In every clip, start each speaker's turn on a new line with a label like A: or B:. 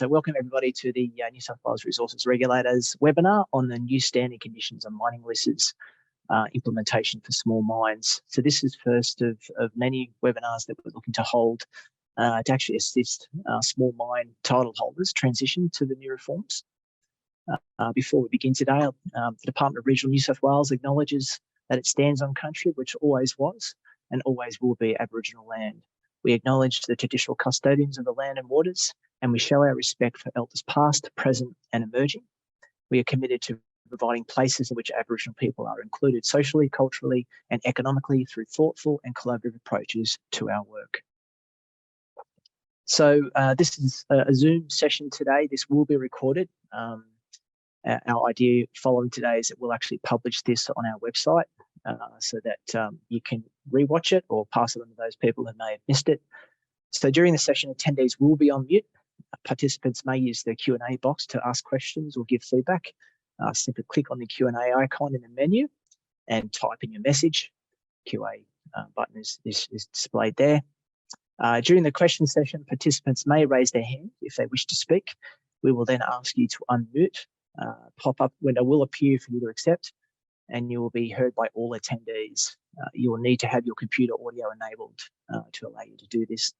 A: So welcome everybody to the New South Wales Resources Regulator's webinar on the new standing conditions on mining leases implementation for small mines. So this is first of many webinars that we're looking to hold to actually assist small mine title holders transition to the new reforms. Before we begin today, the Department of Regional New South Wales acknowledges that it stands on country which always was and always will be Aboriginal land. We acknowledge the traditional custodians of the land and waters, and we show our respect for elders past, present and emerging. We are committed to providing places in which Aboriginal people are included socially, culturally and economically through thoughtful and collaborative approaches to our work. So this is a Zoom session today. This will be recorded. Our idea following today is that we'll actually publish this on our website so that you can rewatch it or pass it on to those people who may have missed it. So during the session, attendees will be on mute. Participants may use the Q&A box to ask questions or give feedback. Simply click on the Q&A icon in the menu and type in your message. Q&A button is displayed there. During the question session, participants may raise their hand if they wish to speak. We will then ask you to unmute. Pop-up window will appear for you to accept, and you will be heard by all attendees. You will need to have your computer audio enabled to allow you to do this.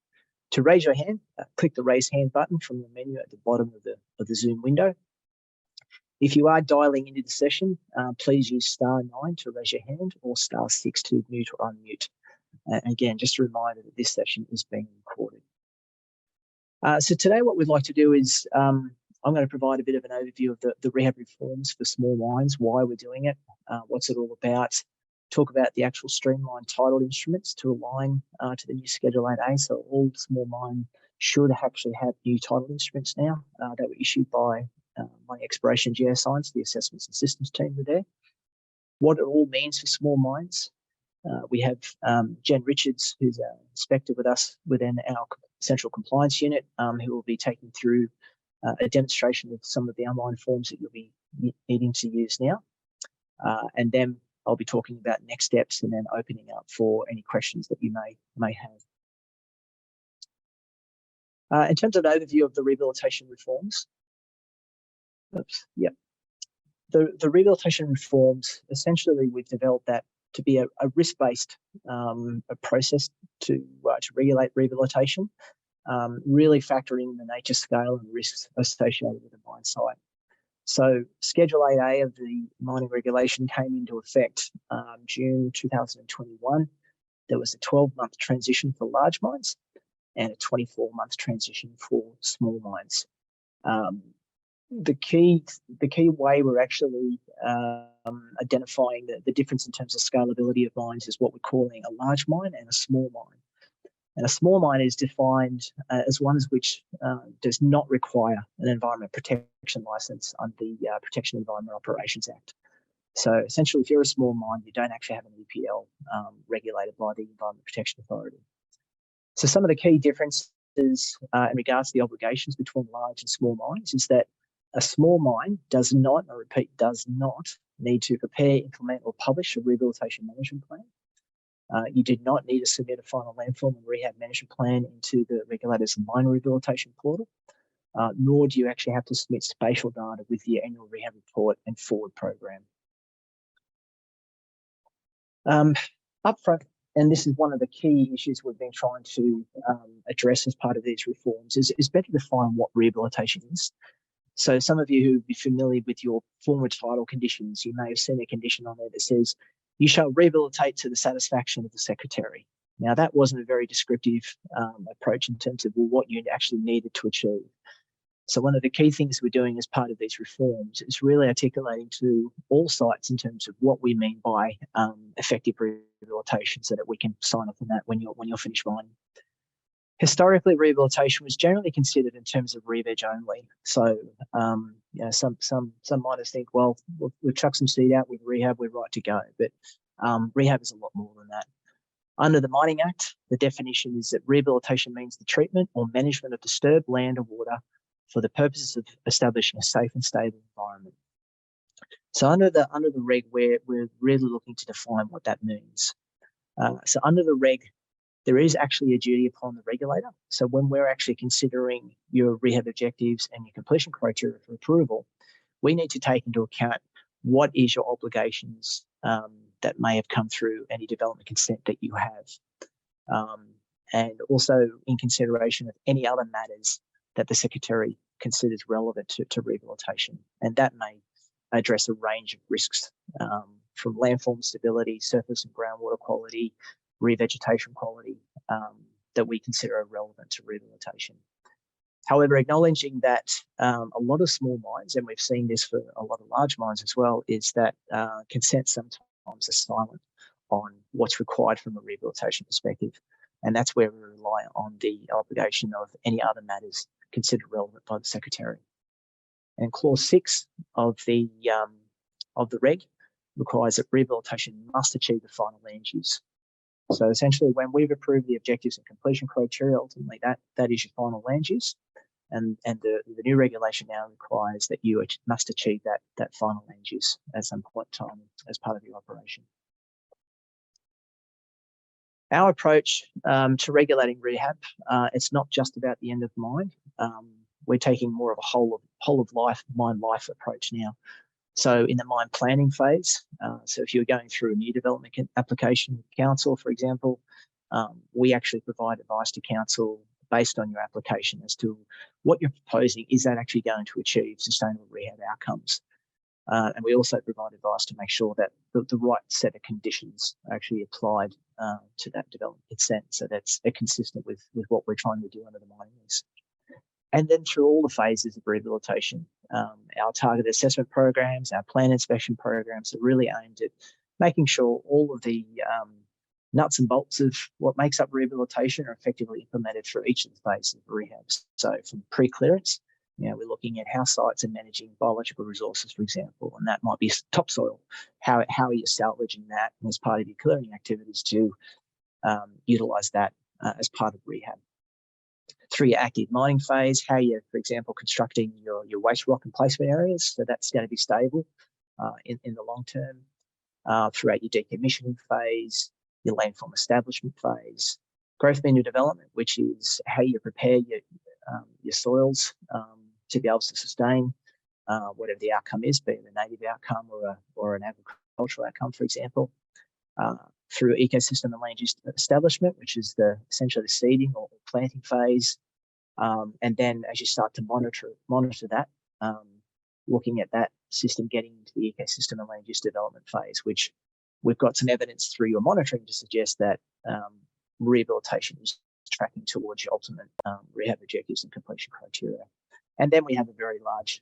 A: To raise your hand, click the raise hand button from the menu at the bottom of the Zoom window. If you are dialing into the session, please use *9 to raise your hand or *6 to mute or unmute. Again, just a reminder that this session is being recorded. So today what we'd like to do is I'm going to provide a bit of an overview of the rehab reforms for small mines, why we're doing it, what's it all about, talk about the actual streamlined title instruments to align to the new Schedule 8A. So all small mine should actually have new title instruments now that were issued by my exploration Geoscience, the assessments and systems team were there. What it all means for small mines. We have Jen Richards, who's an inspector with us within our central compliance unit, who will be taking through a demonstration of some of the online forms that you'll be needing to use now. And then I'll be talking about next steps and then opening up for any questions that you may have. In terms of an overview of the rehabilitation reforms, the rehabilitation reforms, essentially we've developed that to be a risk-based process to regulate rehabilitation, really factoring the nature, scale and risks associated with the mine site. So Schedule 8A of the mining regulation came into effect June 2021. There was a 12-month transition for large mines and a 24-month transition for small mines. The key way we're actually identifying the difference in terms of scalability of mines is what we're calling a large mine and a small mine. And a small mine is defined as one which does not require an environment protection licence under the Protection of Environment Operations Act. So essentially, if you're a small mine, you don't actually have an EPL regulated by the Environment Protection Authority. So some of the key differences in regards to the obligations between large and small mines is that a small mine does not, I repeat, does not need to prepare, implement or publish a rehabilitation management plan. You do not need to submit a final landform and rehab management plan into the regulator's mine rehabilitation portal, nor do you actually have to submit spatial data with your annual rehab report and forward program. Up front, and this is one of the key issues we've been trying to address as part of these reforms, is better define what rehabilitation is. So some of you who would be familiar with your former title conditions, you may have seen a condition on there that says, you shall rehabilitate to the satisfaction of the Secretary. Now, that wasn't a very descriptive approach in terms of what you actually needed to achieve. So one of the key things we're doing as part of these reforms is really articulating to all sites in terms of what we mean by effective rehabilitation so that we can sign off on that when you're finished mining. Historically, rehabilitation was generally considered in terms of re-veg only. So, some miners think, well, we've chucked some seed out with rehab, we're right to go. But rehab is a lot more than that. Under the Mining Act, the definition is that rehabilitation means the treatment or management of disturbed land or water for the purposes of establishing a safe and stable environment. So under the reg, we're really looking to define what that means. So under the reg, there is actually a duty upon the regulator. So when we're actually considering your rehab objectives and your completion criteria for approval, we need to take into account what is your obligations that may have come through any development consent that you have, and also in consideration of any other matters that the Secretary considers relevant to rehabilitation. And that may address a range of risks, from landform stability, surface and groundwater quality, revegetation quality, that we consider are relevant to rehabilitation. However, acknowledging that a lot of small mines, and we've seen this for a lot of large mines as well, is that consent sometimes are silent on what's required from a rehabilitation perspective. And that's where we rely on the obligation of any other matters considered relevant by the Secretary. And clause 6 of the reg requires that rehabilitation must achieve the final land use. So essentially, when we've approved the objectives and completion criteria, ultimately that is your final land use. And the new regulation now requires that you must achieve that final land use at some point in time as part of your operation. Our approach to regulating rehab, it's not just about the end of mine. We're taking more of a whole of life, mine life approach now. So in the mine planning phase, so if you're going through a new development application with council, for example, we actually provide advice to council based on your application as to what you're proposing. Is that actually going to achieve sustainable rehab outcomes? And we also provide advice to make sure that the right set of conditions are actually applied to that development consent, so that's consistent with what we're trying to do under the mining lease. And then through all the phases of rehabilitation, our target assessment programs, our plan inspection programs are really aimed at making sure all of the nuts and bolts of what makes up rehabilitation are effectively implemented for each of the phases of rehab. So from pre-clearance, we're looking at how sites are managing biological resources, for example, and that might be topsoil. How are you salvaging that as part of your clearing activities to utilise that as part of rehab? Through your active mining phase, how you're, for example, constructing your waste rock and placement areas, so that's going to be stable in the long term. Throughout your decommissioning phase, your landform establishment phase, growth menu development, which is how you prepare your soils to be able to sustain whatever the outcome is, be it a native outcome or an agricultural outcome, for example. Through ecosystem and land use establishment, which is essentially the seeding or planting phase. And then as you start to monitor that, looking at that system getting into the ecosystem and land use development phase, which we've got some evidence through your monitoring to suggest that rehabilitation is tracking towards your ultimate rehab objectives and completion criteria. And then we have a very large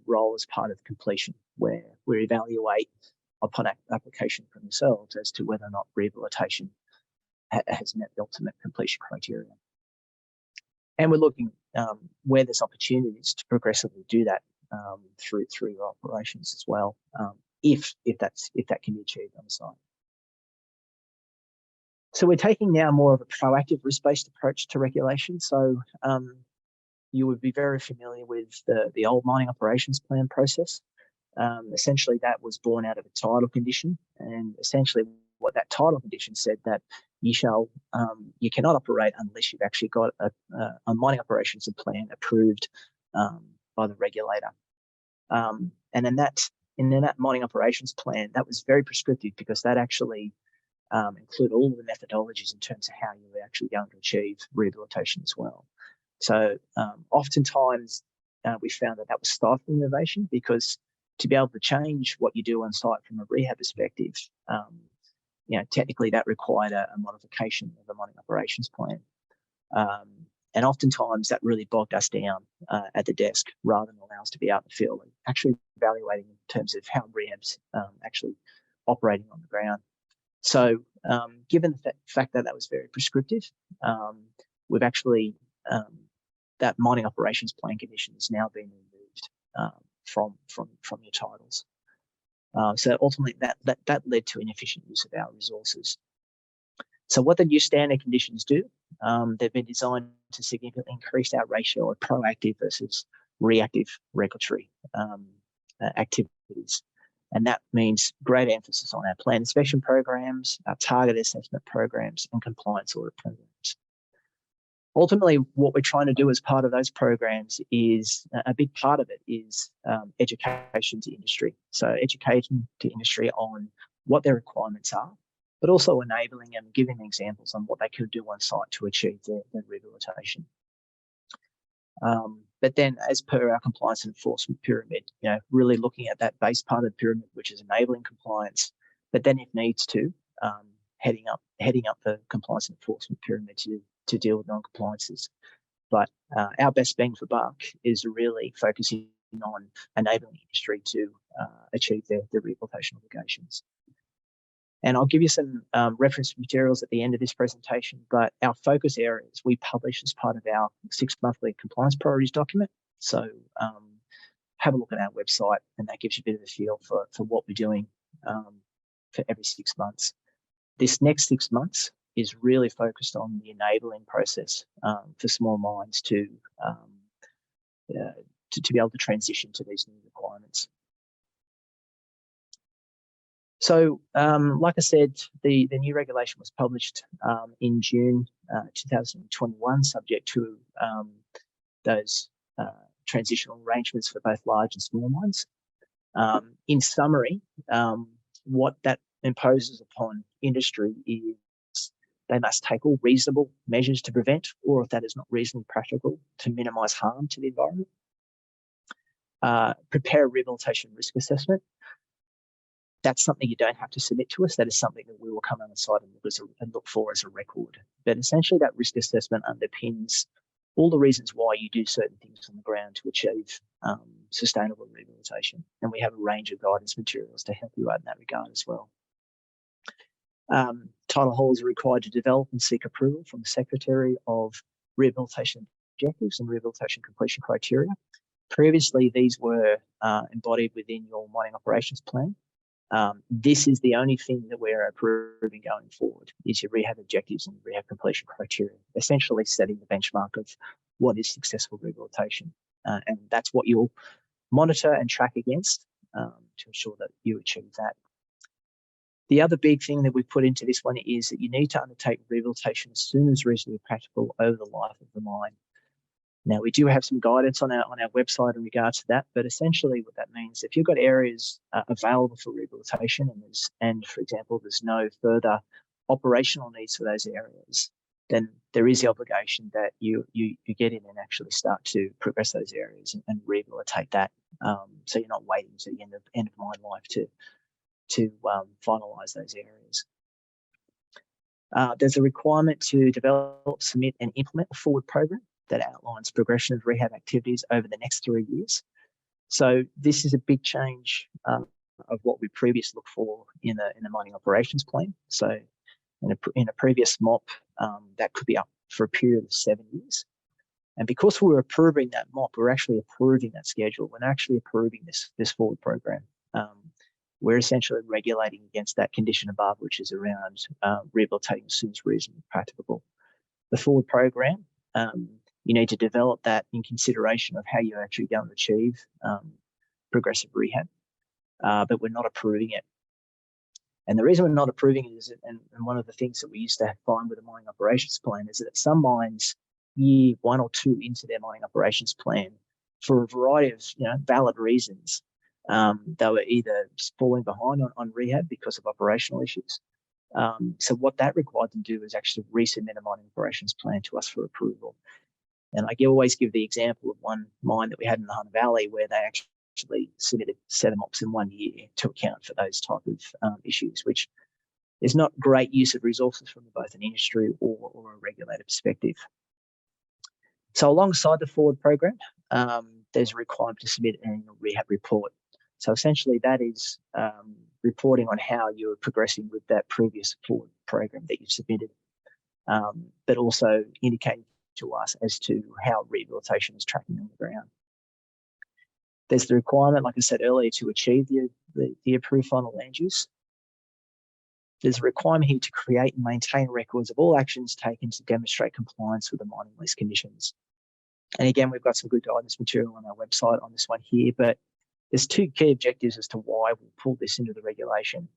A: role as part of completion, where we evaluate upon application from yourselves as to whether or not rehabilitation has met the ultimate completion criteria. And we're looking where there's opportunities to progressively do that through your operations as well, if that can be achieved on the site. So we're taking now more of a proactive risk-based approach to regulation. So you would be very familiar with the old mining operations plan process. Essentially, that was born out of a title condition, and essentially what that title condition said that you cannot operate unless you've actually got a mining operations plan approved by the regulator. And in that mining operations plan, that was very prescriptive, because that actually included all of the methodologies in terms of how you were actually going to achieve rehabilitation as well. So oftentimes we found that was stifling innovation, because to be able to change what you do on site from a rehab perspective, technically that required a modification of the mining operations plan. And oftentimes that really bogged us down at the desk, rather than allow us to be out in the field and actually evaluating in terms of how rehab's actually operating on the ground. So given the fact that was very prescriptive, we've actually, that mining operations plan condition has now been removed from your titles. So ultimately that led to inefficient use of our resources. So what the new standard conditions do, they've been designed to significantly increase our ratio of proactive versus reactive regulatory activities. And that means great emphasis on our plan inspection programs, our target assessment programs, and compliance audit programs. Ultimately, what we're trying to do as part of those programs is, a big part of it is education to industry. So education to industry on what their requirements are, but also enabling them, giving examples on what they could do on site to achieve their rehabilitation. But then, as per our compliance and enforcement pyramid, really looking at that base part of the pyramid, which is enabling compliance, but then if needs to, heading up the compliance and enforcement pyramid to deal with non-compliances. But our best bang for buck is really focusing on enabling industry to achieve their rehabilitation obligations. And I'll give you some reference materials at the end of this presentation, but our focus areas we publish as part of our 6-monthly compliance priorities document. So have a look at our website, and that gives you a bit of a feel for what we're doing for every 6 months. This next 6 months is really focused on the enabling process for small mines to be able to transition to these new requirements. So, like I said, the new regulation was published in June 2021, subject to those transitional arrangements for both large and small mines. In summary, what that imposes upon industry is they must take all reasonable measures to prevent, or if that is not reasonably practical, to minimise harm to the environment. Prepare a rehabilitation risk assessment. That's something you don't have to submit to us. That is something that we will come on the site and look for as a record. But essentially, that risk assessment underpins all the reasons why you do certain things on the ground to achieve sustainable rehabilitation. And we have a range of guidance materials to help you out in that regard as well. Title holders are required to develop and seek approval from the Secretary of Rehabilitation Objectives and Rehabilitation Completion Criteria. Previously, these were embodied within your mining operations plan. This is the only thing that we're approving going forward, is your rehab objectives and rehab completion criteria, essentially setting the benchmark of what is successful rehabilitation. And that's what you'll monitor and track against to ensure that you achieve that. The other big thing that we put into this one is that you need to undertake rehabilitation as soon as reasonably practical over the life of the mine. Now, we do have some guidance on our website in regards to that, but essentially what that means, if you've got areas available for rehabilitation and for example, there's no further operational needs for those areas, then there is the obligation that you get in and actually start to progress those areas and rehabilitate that. So you're not waiting to the end of mine life to finalise those areas. There's a requirement to develop, submit and implement a forward program that outlines progression of rehab activities over the next 3 years. So this is a big change of what we previously looked for in the mining operations plan. So in a previous MOP, that could be up for a period of 7 years. And because we're approving that MOP, we're actually approving that schedule. We're actually approving this forward program. We're essentially regulating against that condition above, which is around rehabilitating as soon as reasonably practicable. The forward program, you need to develop that in consideration of how you're actually going to achieve progressive rehab, but we're not approving it. And the reason we're not approving it is, and one of the things that we used to find with the mining operations plan is that some mines, year 1 or 2 into their mining operations plan, for a variety of valid reasons, they were either falling behind on rehab because of operational issues. So what that required them to do is actually resubmit a mining operations plan to us for approval. And I always give the example of one mine that we had in the Hunter Valley where they actually submitted 7 MOPs in 1 year to account for those type of issues, which is not great use of resources from both an industry or a regulator perspective. So alongside the forward program, there's a requirement to submit an annual rehab report. So essentially that is reporting on how you're progressing with that previous forward program that you've submitted, but also indicating to us as to how rehabilitation is tracking on the ground. There's the requirement, like I said earlier, to achieve the approved final land use. There's a requirement here to create and maintain records of all actions taken to demonstrate compliance with the mining lease conditions. And again, we've got some good guidance material on our website on this one here, but there's two key objectives as to why we'll pull this into the regulation.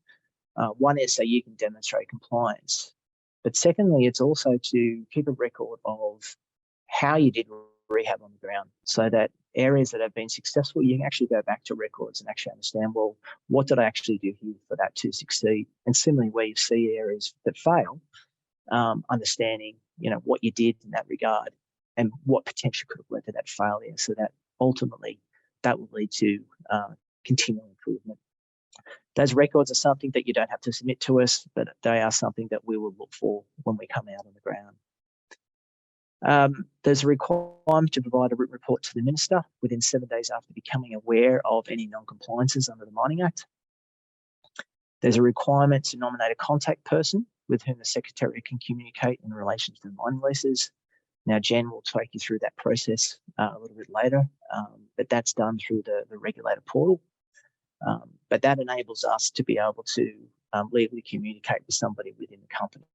A: One is so you can demonstrate compliance, but secondly, it's also to keep a record of how you did rehab on the ground, so that areas that have been successful, you can actually go back to records and actually understand, well, what did I actually do here for that to succeed? And similarly, where you see areas that fail, understanding, what you did in that regard and what potentially could have led to that failure, so that ultimately that will lead to continual improvement. Those records are something that you don't have to submit to us, but they are something that we will look for when we come out on the ground. There's a requirement to provide a written report to the Minister within 7 days after becoming aware of any non-compliances under the Mining Act. There's a requirement to nominate a contact person with whom the Secretary can communicate in relation to the mining leases. Now, Jen will take you through that process a little bit later, but that's done through the regulator portal. But that enables us to be able to legally communicate with somebody within the company.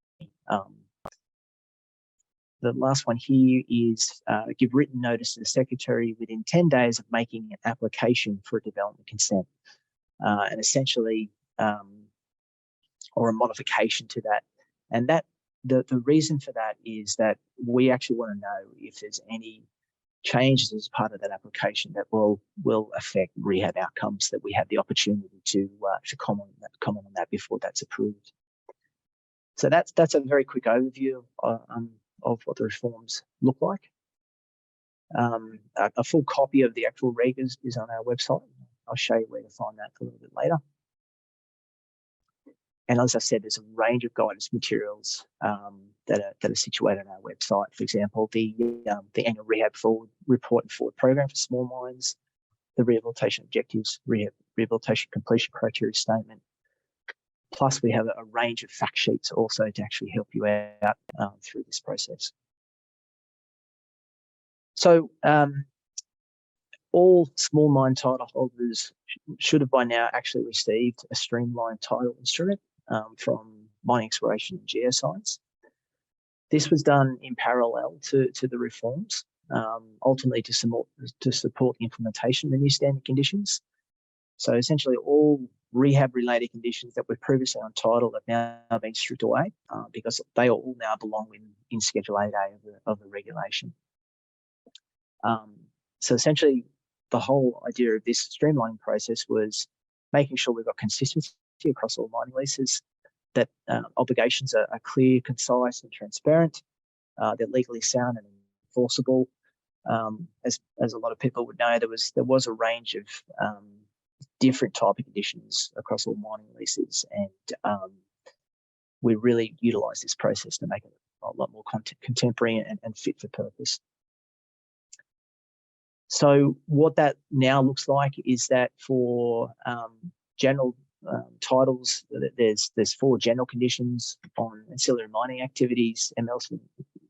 A: The last one here is give written notice to the Secretary within 10 days of making an application for a development consent, and essentially, or a modification to that. And that the reason for that is that we actually want to know if there's any changes as part of that application that will affect rehab outcomes, that we have the opportunity to comment on that before that's approved. So that's a very quick overview of what the reforms look like. A full copy of the actual reg is on our website. I'll show you where to find that a little bit later. And as I said, there's a range of guidance materials that are situated on our website. For example, the annual rehab forward report and forward program for small mines, the rehabilitation objectives, rehabilitation completion criteria statement. Plus, we have a range of fact sheets also to actually help you out through this process. So all small mine title holders should have by now actually received a streamlined title instrument from Mining Exploration and Geoscience. This was done in parallel to the reforms, ultimately to support the implementation of the new standard conditions. So essentially all rehab-related conditions that were previously on title have now been stripped away because they all now belong in Schedule 8A of the regulation. So essentially, the whole idea of this streamlining process was making sure we've got consistency across all mining leases, that obligations are clear, concise, and transparent, they're legally sound and enforceable. As a lot of people would know, there was a range of different type of conditions across all mining leases, and we really utilised this process to make it a lot more contemporary and fit for purpose. So what that now looks like is that for general titles, there's 4 general conditions on ancillary mining activities, MLs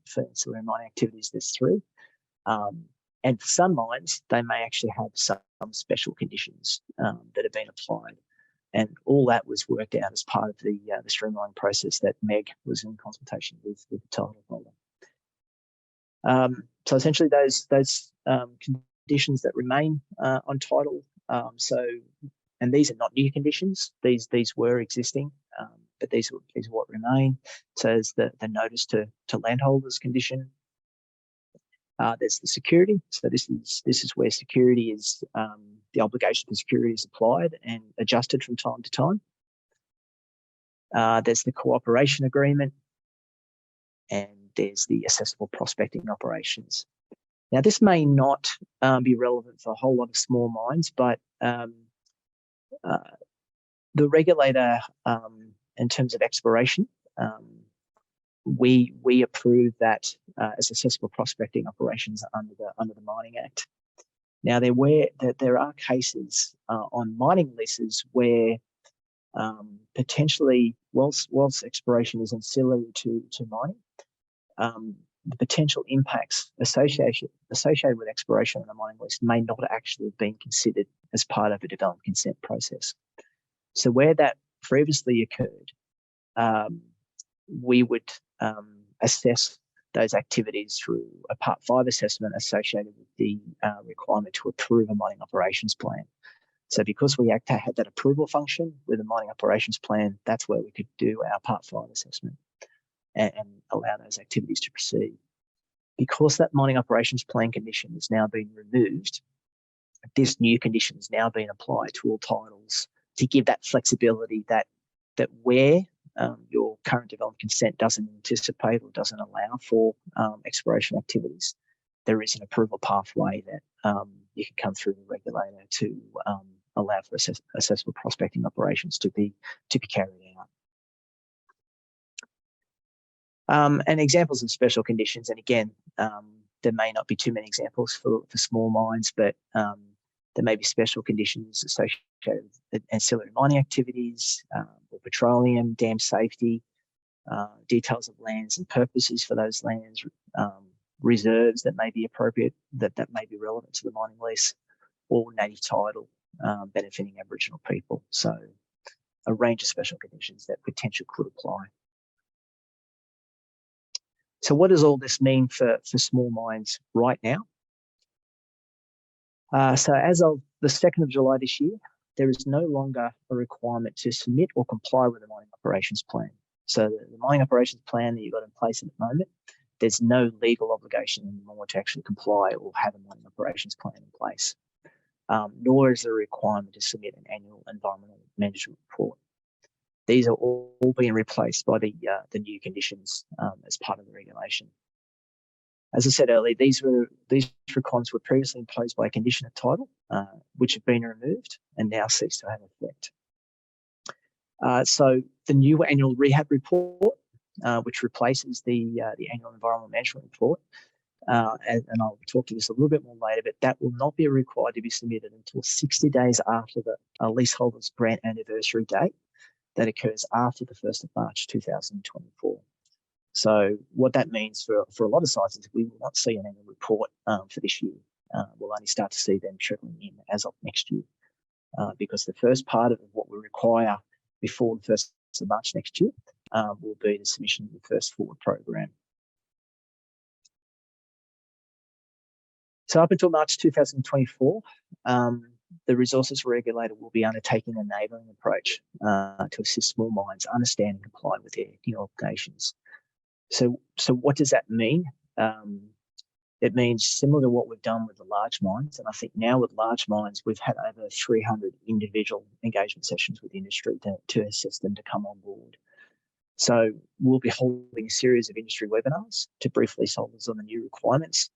A: for ancillary mining activities, there's 3. And for some mines, they may actually have some special conditions that have been applied. And all that was worked out as part of the streamlining process that Meg was in consultation with the title holder. So essentially those conditions that remain on title, and these are not new conditions, these were existing, but these are what remain. So there's the notice to landholders condition. There's the security. So this is where security is, the obligation for security is applied and adjusted from time to time. There's the cooperation agreement, and there's the accessible prospecting operations. Now, this may not be relevant for a whole lot of small mines, but the regulator, in terms of exploration, we approve that as accessible prospecting operations under the Mining Act. Now, there are cases on mining leases where potentially, whilst exploration is ancillary to mining, the potential impacts associated with exploration on a mining lease may not actually have been considered as part of a development consent process. So where that previously occurred, we would assess those activities through a Part 5 assessment associated with the requirement to approve a mining operations plan. So because we had that approval function with the mining operations plan, that's where we could do our Part 5 assessment and allow those activities to proceed. Because that mining operations plan condition has now been removed, this new condition has now been applied to all titles to give that flexibility that where your current development consent doesn't anticipate or doesn't allow for exploration activities, there is an approval pathway that you can come through the regulator to allow for accessible prospecting operations to be carried out. And examples of special conditions, and again, there may not be too many examples for small mines, but there may be special conditions associated with ancillary mining activities, or petroleum, dam safety, details of lands and purposes for those lands, reserves that may be appropriate, that may be relevant to the mining lease, or native title benefiting Aboriginal people. So a range of special conditions that potentially could apply. So what does all this mean for small mines right now? So as of the 2nd of July this year, there is no longer a requirement to submit or comply with the mining operations plan. So the mining operations plan that you've got in place at the moment, there's no legal obligation anymore to actually comply or have a mining operations plan in place, nor is there a requirement to submit an annual environmental management report. These are all being replaced by the new conditions as part of the regulation. As I said earlier, these requirements were previously imposed by a condition of title, which have been removed and now cease to have effect. So the new annual rehab report, which replaces the annual environmental management report, and I'll talk to this a little bit more later, but that will not be required to be submitted until 60 days after the leaseholder's grant anniversary date that occurs after the 1st of March 2024. So what that means for a lot of sites is we will not see an annual report for this year. We'll only start to see them trickling in as of next year, because the first part of what we require before the 1st of March next year will be the submission of the first forward program. So up until March 2024, the Resources Regulator will be undertaking an enabling approach to assist small mines understand and comply with their new obligations. So what does that mean? It means similar to what we've done with the large mines, and I think now with large mines, we've had over 300 individual engagement sessions with industry to assist them to come on board. So we'll be holding a series of industry webinars to brief leaseholders on the new requirements.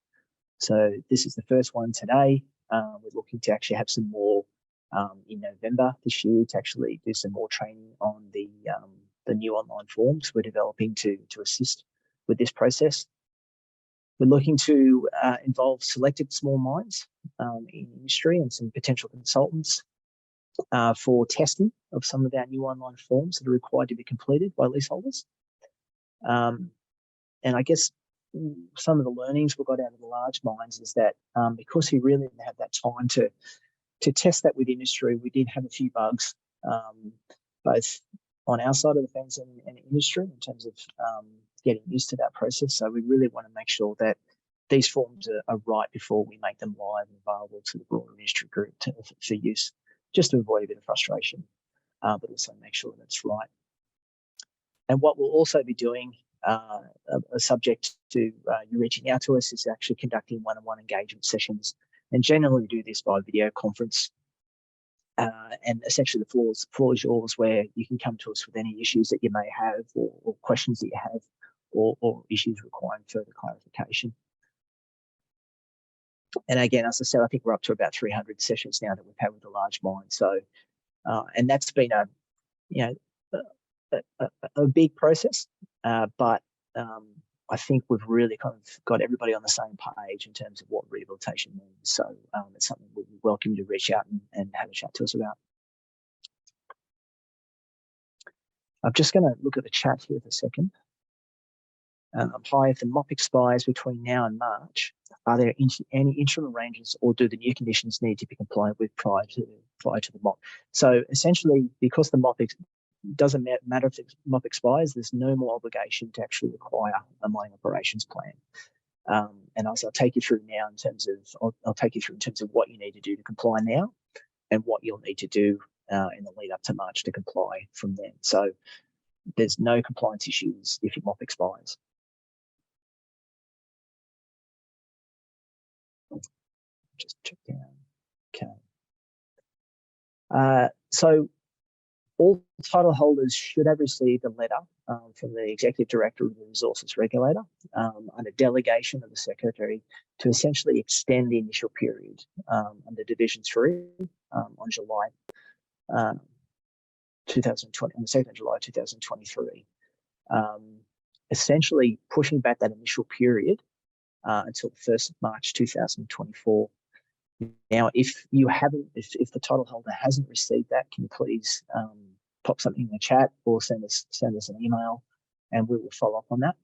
A: So this is the first one today. We're looking to actually have some more in November this year to actually do some more training on the new online forms we're developing to assist with this process. We're looking to involve selected small mines in industry and some potential consultants for testing of some of our new online forms that are required to be completed by leaseholders. And I guess some of the learnings we got out of the large mines is that because we really didn't have that time to test that with industry, we did have a few bugs, both on our side of the fence and industry in terms of getting used to that process. So we really want to make sure that these forms are right before we make them live and available to the broader industry group for use, just to avoid a bit of frustration, but also make sure that's right. And what we'll also be doing, subject to you reaching out to us, is actually conducting one-on-one engagement sessions, and generally we do this by video conference. And essentially the floor is yours, where you can come to us with any issues that you may have or questions that you have or issues requiring further clarification. And again, as I said, I think we're up to about 300 sessions now that we've had with the large mine. So, and that's been a big process, but I think we've really kind of got everybody on the same page in terms of what rehabilitation means. So it's something we welcome you to reach out and have a chat to us about. I'm just going to look at the chat here for a second. Hi, if the MOP expires between now and March, are there any interim arrangements, or do the new conditions need to be complied with prior to the MOP? So essentially, because the MOP doesn't matter if the MOP expires, there's no more obligation to actually require a mining operations plan. And as I'll take you through now in terms of, I'll take you through in terms of what you need to do to comply now, and what you'll need to do in the lead up to March to comply from then. So there's no compliance issues if your MOP expires. Just check down. Okay. So all title holders should have received a letter from the Executive Director of the Resources Regulator under delegation of the Secretary to essentially extend the initial period under Division 3 on July 2020, on the 2nd of July 2023, essentially pushing back that initial period until the 1st of March 2024. Now, if the title holder hasn't received that, can you please pop something in the chat or send us an email, and we will follow up on that.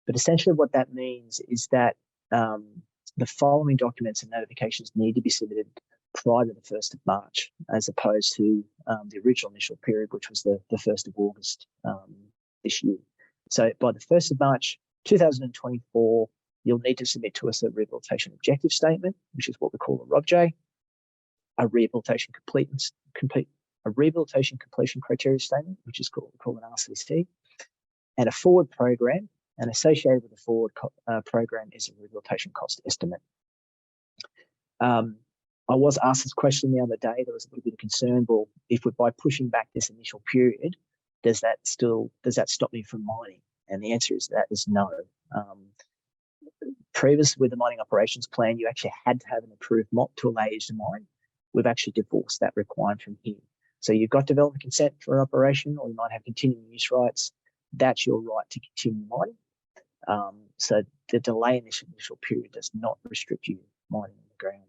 A: But essentially, what that means is that the following documents and notifications need to be submitted prior to the 1st of March, as opposed to the original initial period, which was the 1st of August this year. So by the 1st of March 2024, you'll need to submit to us a rehabilitation objective statement, which is what we call a ROBJ, a rehabilitation completion criteria statement, which is called an RCC, and a forward program. And associated with the forward program is a rehabilitation cost estimate. I was asked this question the other day. There was a little bit of concern. Well, by pushing back this initial period, does that stop me from mining? And the answer is no. Previously, with the mining operations plan, you actually had to have an approved MOP to allow you to mine. We've actually divorced that requirement from here. So you've got development consent for an operation, or you might have continuing use rights. That's your right to continue mining. So the delay in this initial period does not restrict you mining on the ground.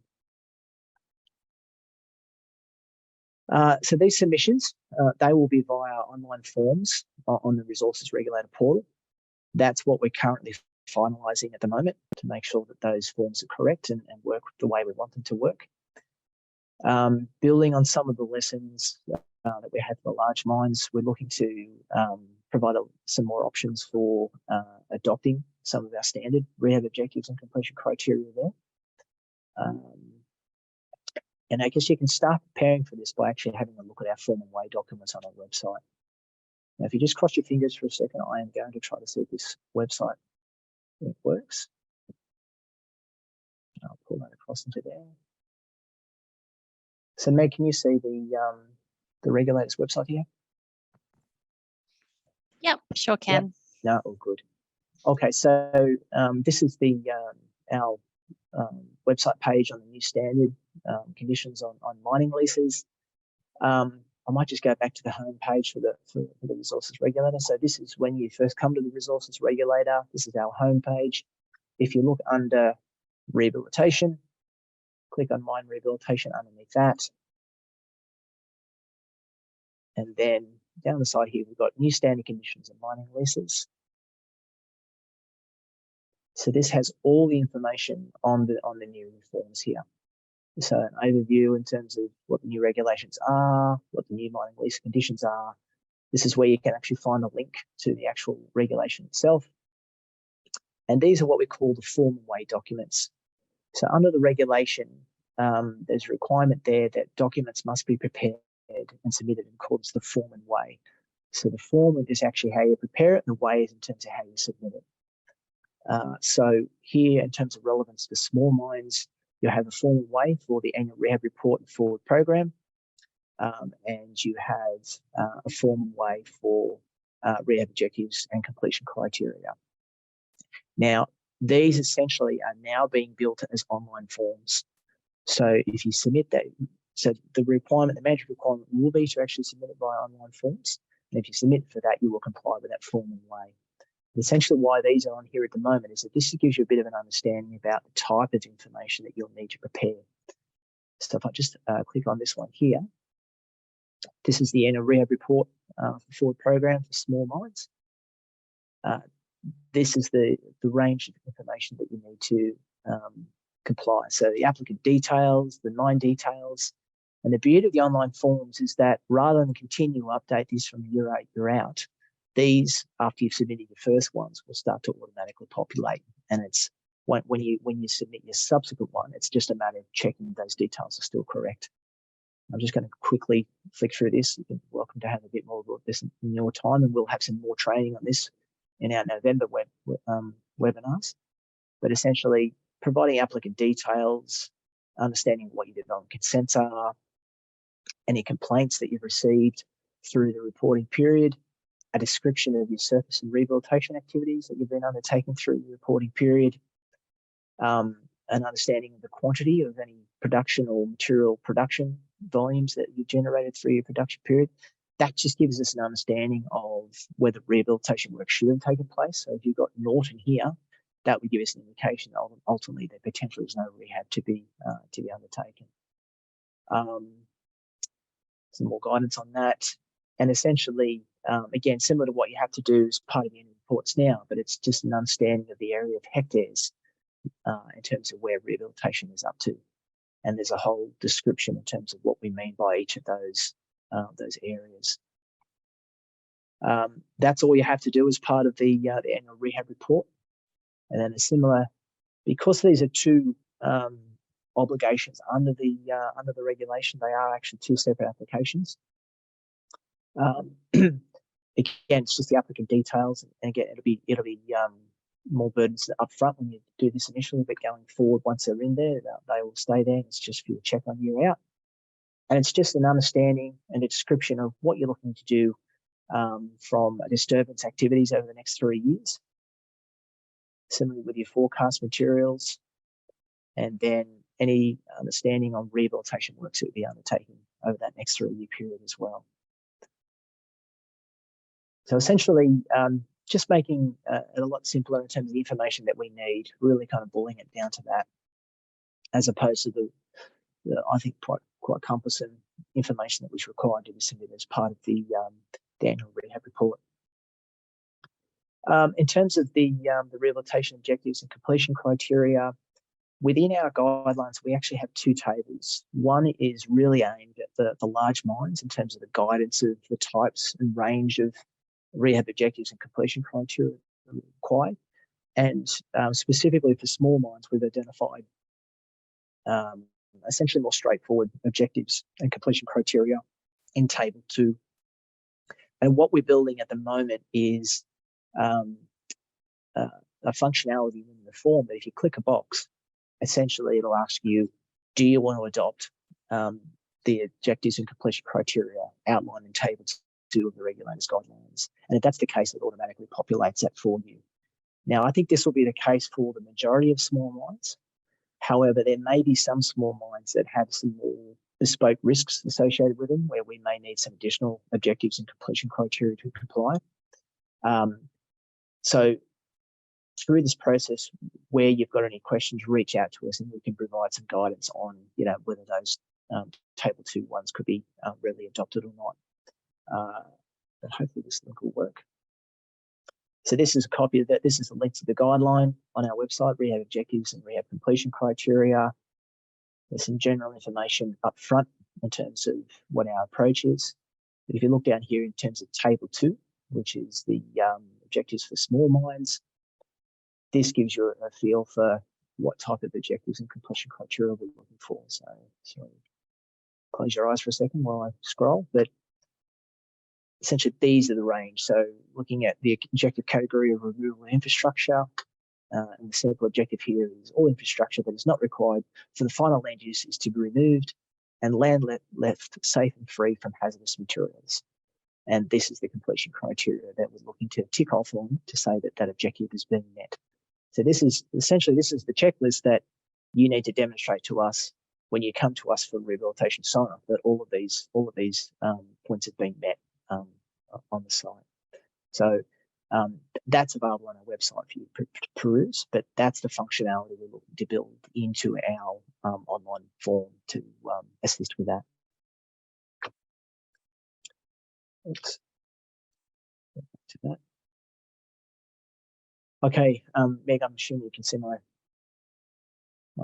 A: So these submissions, they will be via online forms on the Resources Regulator portal. That's what we're currently finalising at the moment to make sure that those forms are correct and work the way we want them to work. Building on some of the lessons that we had for the large mines, we're looking to provide some more options for adopting some of our standard rehab objectives and completion criteria there. And I guess you can start preparing for this by actually having a look at our form and way documents on our website. Now, if you just cross your fingers for a second, I am going to try to see if this website works. I'll pull that across into there. So, Meg, can you see the regulator's website here?
B: Yep, sure can.
A: Yep. No, all good. Okay, so this is our website page on the new standard conditions on mining leases. I might just go back to the home page for the Resources Regulator. So this is when you first come to the Resources Regulator. This is our home page. If you look under rehabilitation, click on mine rehabilitation underneath that. And then down the side here, we've got new standard conditions and mining leases. So this has all the information on the new reforms here. So an overview in terms of what the new regulations are, what the new mining lease conditions are. This is where you can actually find a link to the actual regulation itself. And these are what we call the form and way documents. So under the regulation, there's a requirement there that documents must be prepared and submitted in accordance with the form and way. So the form is actually how you prepare it, and the way is in terms of how you submit it. So here, in terms of relevance to small mines, you have a form and way for the annual rehab report and forward program, and you have a form and way for rehab objectives and completion criteria. Now, these essentially are now being built as online forms. So if you submit that, so the mandatory requirement will be to actually submit it via online forms. And if you submit for that, you will comply with that form and way. Essentially why these are on here at the moment is that this gives you a bit of an understanding about the type of information that you'll need to prepare. So if I just click on this one here, this is the annual rehab report for forward program for small mines. This is the range of information that you need to comply. So the applicant details, the mine details, and the beauty of the online forms is that rather than continue to update this from year out, these, after you've submitted your first ones, will start to automatically populate. And it's when you submit your subsequent one, it's just a matter of checking those details are still correct. I'm just going to quickly flick through this. You're welcome to have a bit more of this in your time, and we'll have some more training on this in our November webinars. But essentially, providing applicant details, understanding what your development consents are, any complaints that you've received through the reporting period, a description of your surface and rehabilitation activities that you've been undertaking through the reporting period, an understanding of the quantity of any production or material production volumes that you generated through your production period. That just gives us an understanding of whether rehabilitation work should have taken place. So if you've got naught in here, that would give us an indication that ultimately there potentially is no rehab to be undertaken. Some more guidance on that. And essentially, again, similar to what you have to do as part of the annual reports now, but it's just an understanding of the area of hectares in terms of where rehabilitation is up to. And there's a whole description in terms of what we mean by each of those areas. That's all you have to do as part of the annual rehab report. And then a similar, because these are two obligations under the regulation, they are actually two separate applications. Again, it's just the applicant details, and again, it'll be more burdens up front when you do this initially, but going forward, once they're in there, they will stay there. It's just for you to check on year out. And it's just an understanding and a description of what you're looking to do from disturbance activities over the next 3 years. Similarly with your forecast materials, and then any understanding on rehabilitation works that will be undertaken over that next 3-year period as well. So essentially, just making it a lot simpler in terms of the information that we need, really kind of boiling it down to that, as opposed to the I think quite cumbersome information that was required to be submitted as part of the annual rehab report. In terms of the rehabilitation objectives and completion criteria, within our guidelines, we actually have two tables. One is really aimed at the large mines in terms of the guidance of the types and range of rehab objectives and completion criteria required. And specifically for small mines, we've identified essentially more straightforward objectives and completion criteria in Table 2. And what we're building at the moment is a functionality in the form that if you click a box, essentially it'll ask you, do you want to adopt the objectives and completion criteria outlined in Table 2 of the regulator's guidelines? And if that's the case, it automatically populates that for you. Now, I think this will be the case for the majority of small mines. However, there may be some small mines that have some more bespoke risks associated with them, where we may need some additional objectives and completion criteria to comply. So through this process, where you've got any questions, reach out to us and we can provide some guidance on, whether those Table 2 ones could be readily adopted or not. But hopefully this link will work. So this is a copy of that. This is a link to the guideline on our website, rehab objectives and rehab completion criteria. There's some general information up front in terms of what our approach is. But if you look down here in terms of Table 2, which is the objectives for small mines, this gives you a feel for what type of objectives and completion criteria we're looking for. So close your eyes for a second while I scroll. But essentially, these are the range. So looking at the objective category of removal of infrastructure, and the simple objective here is all infrastructure that is not required for the final land use is to be removed and land left safe and free from hazardous materials. And this is the completion criteria that we're looking to tick off on to say that that objective is being met. So this is the checklist that you need to demonstrate to us when you come to us for rehabilitation sign-off, that all of these points have been met on the site. So that's available on our website for you to peruse, but that's the functionality we're looking to build into our online form to assist with that. Oops. To that. Okay, Meg, I'm assuming you can see my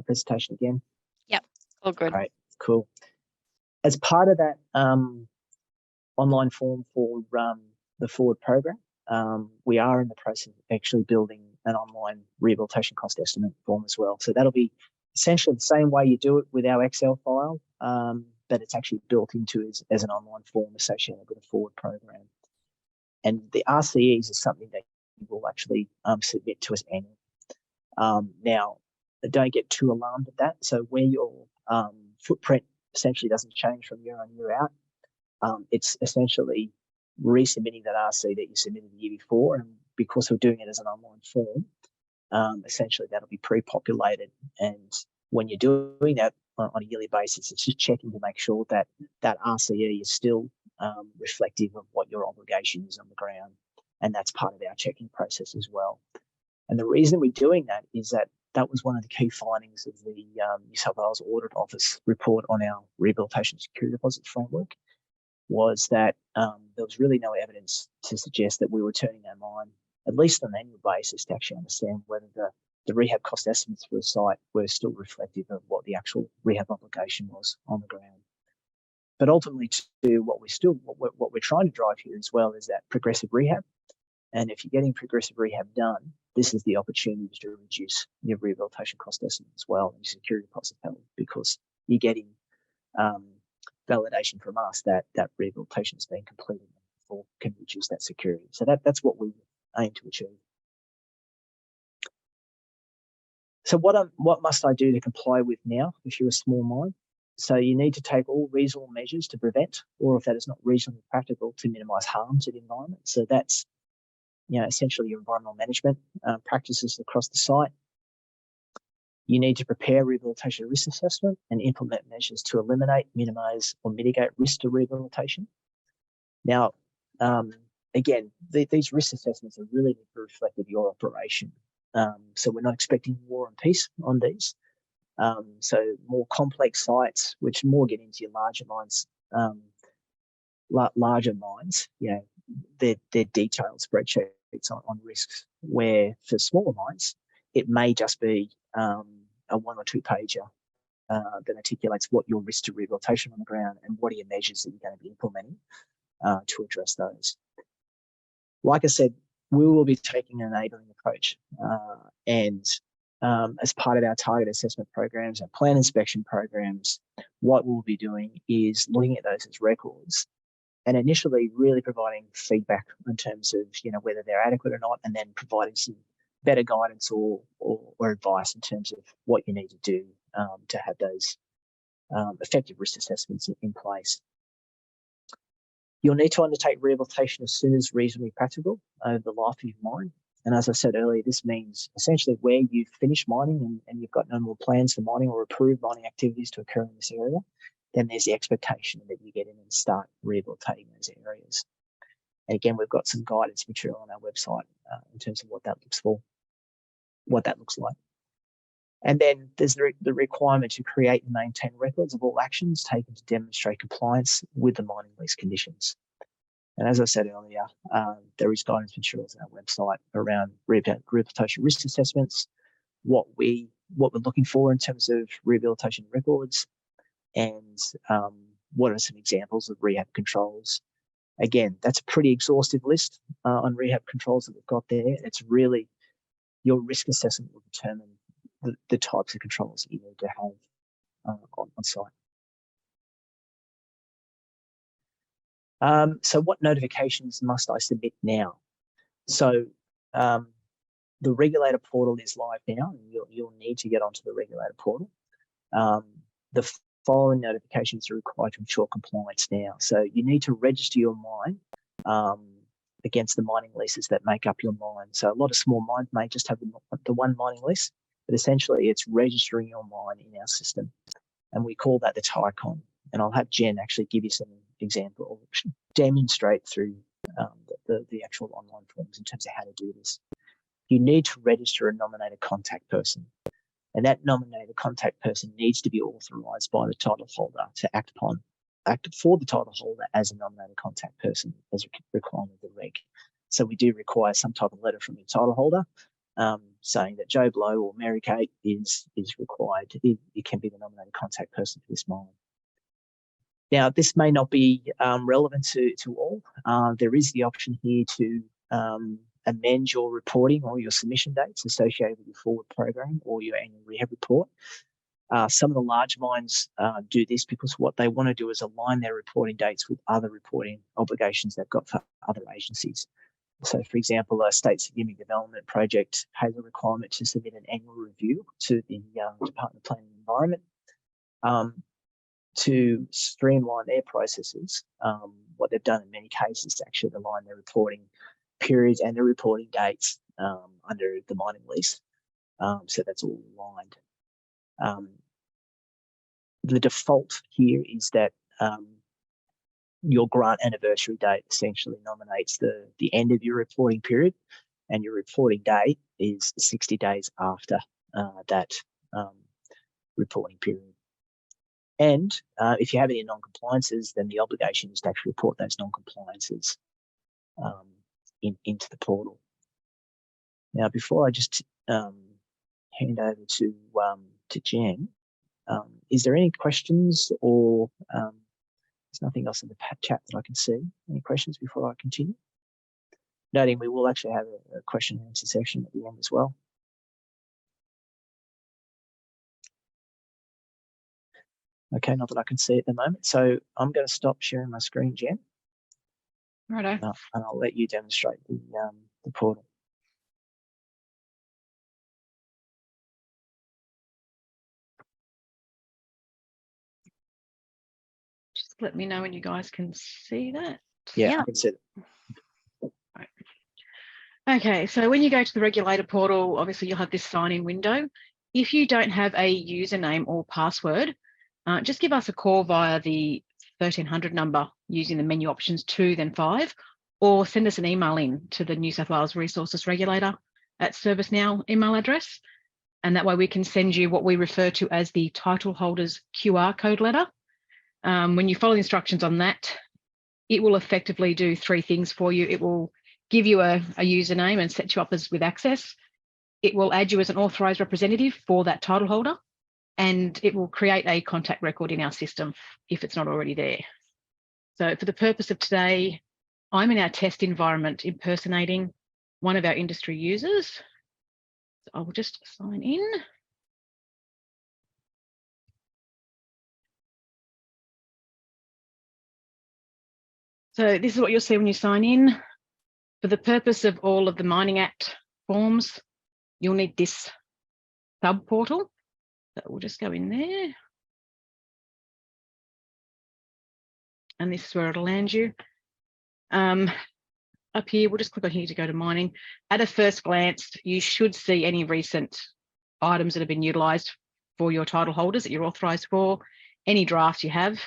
A: presentation again.
B: Yep, all good.
A: Great, cool. As part of that online form for the forward program, we are in the process of actually building an online rehabilitation cost estimate form as well. So that'll be essentially the same way you do it with our Excel file but it's actually built into as an online form associated with a forward program. And the RCEs is something that you will actually submit to us annually. Now, don't get too alarmed at that. So where your footprint essentially doesn't change from year on year out, it's essentially resubmitting that RC that you submitted the year before. And because we're doing it as an online form, essentially that'll be pre-populated. And when you're doing that on a yearly basis, it's just checking to make sure that that RCE is still reflective of what your obligation is on the ground. And that's part of our checking process as well. And the reason we're doing that is that was one of the key findings of the New South Wales Audit Office report on our rehabilitation security deposit framework, was that there was really no evidence to suggest that we were turning our mind, at least on an annual basis, to actually understand whether the rehab cost estimates for a site were still reflective of what the actual rehab obligation was on the ground. But ultimately, to what we're trying to drive here as well is that progressive rehab. And if you're getting progressive rehab done, this is the opportunity to reduce your rehabilitation cost estimate as well, and your security deposit penalty, because you're getting validation from us that rehabilitation has been completed or can reduce that security. So that's what we aim to achieve. So what must I do to comply with now if you're a small mine? So you need to take all reasonable measures to prevent, or if that is not reasonably practical, to minimise harm to the environment. So that's essentially your environmental management practices across the site. You need to prepare rehabilitation risk assessment and implement measures to eliminate, minimise or mitigate risk to rehabilitation. Now, again, these risk assessments are really reflective of your operation. So we're not expecting war and peace on these. So more complex sites, which more get into your larger mines, they're detailed spreadsheets on risks, where for smaller mines, it may just be a 1 or 2 pager that articulates what your risk to rehabilitation on the ground and what are your measures that you're going to be implementing to address those. Like I said, we will be taking an enabling approach, and as part of our target assessment programs and plan inspection programs, what we'll be doing is looking at those as records and initially really providing feedback in terms of whether they're adequate or not, and then providing some better guidance or advice in terms of what you need to do to have those effective risk assessments in place. You'll need to undertake rehabilitation as soon as reasonably practical over the life of your mine. And as I said earlier, this means essentially where you've finished mining and you've got no more plans for mining or approved mining activities to occur in this area, then there's the expectation that you get in and start rehabilitating those areas. And again, we've got some guidance material on our website in terms of what that looks like. And then there's the requirement to create and maintain records of all actions taken to demonstrate compliance with the mining lease conditions. And as I said earlier, there is guidance materials on our website around rehabilitation risk assessments, what we're looking for in terms of rehabilitation records, and what are some examples of rehab controls. Again, that's a pretty exhaustive list on rehab controls that we've got there. It's really your risk assessment will determine the types of controls that you need to have on site. So what notifications must I submit now? So the regulator portal is live now, and you'll need to get onto the regulator portal. The following notifications are required to ensure compliance now. So you need to register your mine against the mining leases that make up your mine. So a lot of small mines may just have the one mining lease, but essentially it's registering your mine in our system. And we call that the TICON. And I'll have Jen actually give you some example, demonstrate through the actual online forms in terms of how to do this. You need to register a nominated contact person. And that nominated contact person needs to be authorised by the title holder to act for the title holder as a nominated contact person as a requirement of the reg. So we do require some type of letter from your title holder saying that Joe Blow or Mary Kate is required. It can be the nominated contact person for this mine. Now, this may not be relevant to all. There is the option here to amend your reporting or your submission dates associated with your forward program or your annual rehab report. Some of the large mines do this because what they want to do is align their reporting dates with other reporting obligations they've got for other agencies. So, for example, a state significant development project has a requirement to submit an annual review to the Department of Planning and Environment. To streamline their processes, what they've done in many cases is actually align their reporting periods and their reporting dates under the mining lease. So that's all aligned. The default here is that your grant anniversary date essentially nominates the end of your reporting period, and your reporting date is 60 days after that reporting period. And if you have any non-compliances, then the obligation is to actually report those non-compliances into the portal. Now, before I just hand over to Jen, is there any questions, or there's nothing else in the chat that I can see? Any questions before I continue? Noting we will actually have a question and answer session at the end as well. Okay, not that I can see at the moment. So I'm going to stop sharing my screen, Jen.
B: Righto.
A: And I'll let you demonstrate the portal.
B: Just let me know when you guys can see that.
A: Yeah. I can see it.
B: Right. Okay, so when you go to the regulator portal, obviously you'll have this sign-in window. If you don't have a username or password, just give us a call via the 1300 number using the menu options 2, then 5, or send us an email in to the New South Wales Resources Regulator at ServiceNow email address. And that way we can send you what we refer to as the title holder's QR code letter. When you follow the instructions on that, it will effectively do 3 things for you. It will give you a username and set you up as with access. It will add you as an authorised representative for that title holder, and it will create a contact record in our system if it's not already there. So for the purpose of today, I'm in our test environment impersonating one of our industry users. So I will just sign in. So this is what you'll see when you sign in. For the purpose of all of the Mining Act forms, you'll need this sub portal. So we'll just go in there. And this is where it'll land you. Up here, we'll just click on here to go to mining. At a first glance, you should see any recent items that have been utilised for your title holders that you're authorised for. Any drafts you have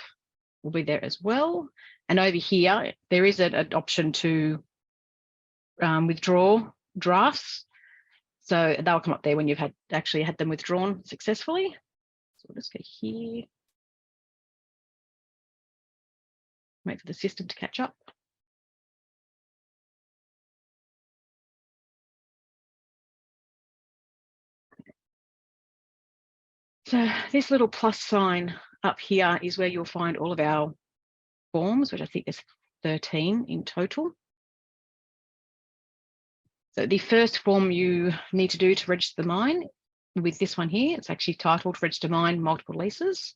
B: will be there as well. And over here, there is an option to withdraw drafts. So they'll come up there when you've actually had them withdrawn successfully. So we'll just go here. Wait for the system to catch up. So this little plus sign up here is where you'll find all of our forms, which I think there's 13 in total. So the first form you need to do to register the mine with this one here, it's actually titled Register Mine Multiple Leases.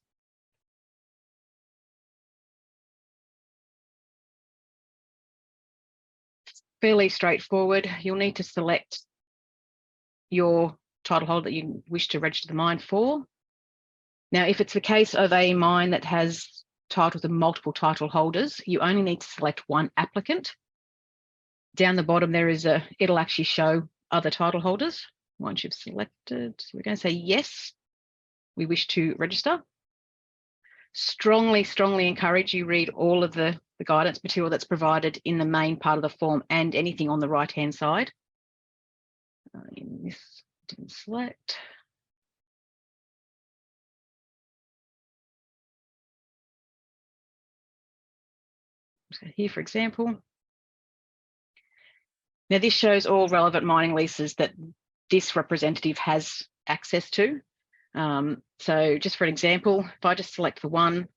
B: Fairly straightforward. You'll need to select your title holder that you wish to register the mine for. Now, if it's the case of a mine that has titles of multiple title holders, you only need to select one applicant. Down the bottom, it'll actually show other title holders. Once you've selected, we're going to say yes, we wish to register. Strongly encourage you read all of the guidance material that's provided in the main part of the form and anything on the right-hand side. In this, didn't select. So here, for example. Now, this shows all relevant mining leases that this representative has access to. So just for an example, if I just select the one,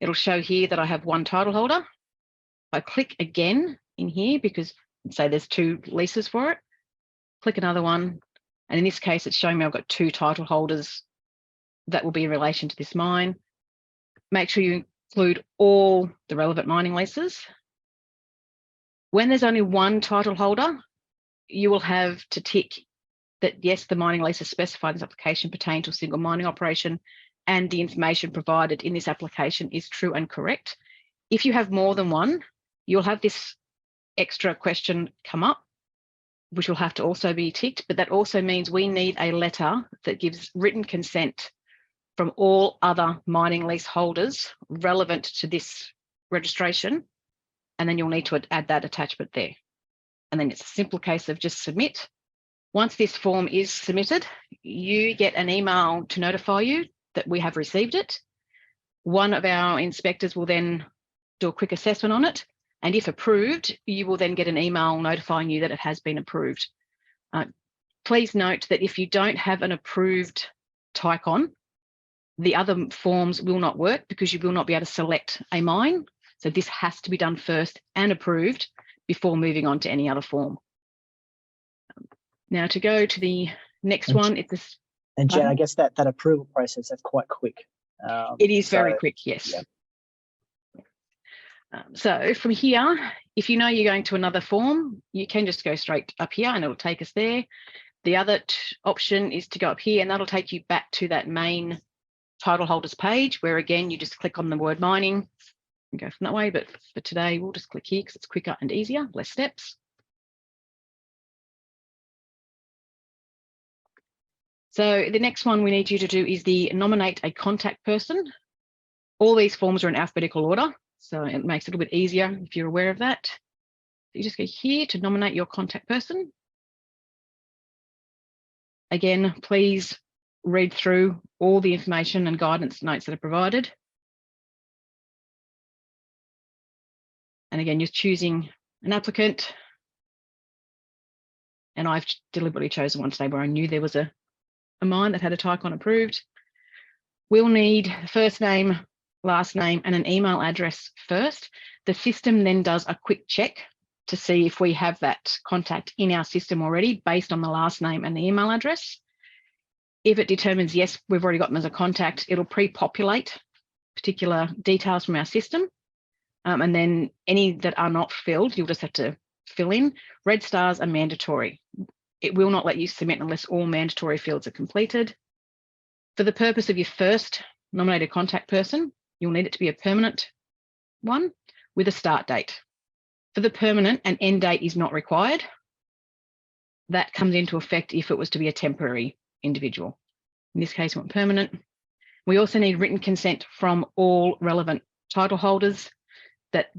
B: it'll show here that I have one title holder. If I click again in here, because say there's 2 leases for it, click another one. And in this case, it's showing me I've got 2 title holders that will be in relation to this mine. Make sure you include all the relevant mining leases. When there's only one title holder, you will have to tick that yes, the mining leases specified in this application pertain to a single mining operation and the information provided in this application is true and correct. If you have more than one, you'll have this extra question come up, which will have to also be ticked, but that also means we need a letter that gives written consent from all other mining lease holders relevant to this registration, and then you'll need to add that attachment there. And then it's a simple case of just submit. Once this form is submitted, you get an email to notify you that we have received it. One of our inspectors will then do a quick assessment on it, and if approved, you will then get an email notifying you that it has been approved. Please note that if you don't have an approved TICON, the other forms will not work because you will not be able to select a mine. So this has to be done first and approved before moving on to any other form. Now to go to the next one, it's this.
A: And Jen, I guess that approval process is quite quick.
B: It is very quick, yes.
A: Yeah.
B: So from here, if you know you're going to another form, you can just go straight up here and it'll take us there. The other option is to go up here and that'll take you back to that main title holders page where again, you just click on the word mining and go from that way. But for today, we'll just click here because it's quicker and easier, less steps. So the next one we need you to do is the nominate a contact person. All these forms are in alphabetical order, so it makes it a little bit easier if you're aware of that. You just go here to nominate your contact person. Again, please read through all the information and guidance notes that are provided. And again, you're choosing an applicant. And I've deliberately chosen one today where I knew there was a mine that had a TICON approved. We'll need first name, last name, and an email address first. The system then does a quick check to see if we have that contact in our system already based on the last name and the email address. If it determines, yes, we've already got them as a contact, it'll pre-populate particular details from our system. And then any that are not filled, you'll just have to fill in. Red stars are mandatory. It will not let you submit unless all mandatory fields are completed. For the purpose of your first nominated contact person, you'll need it to be a permanent one with a start date. For the permanent, an end date is not required. That comes into effect if it was to be a temporary individual. In this case, we want permanent. We also need written consent from all relevant title holders that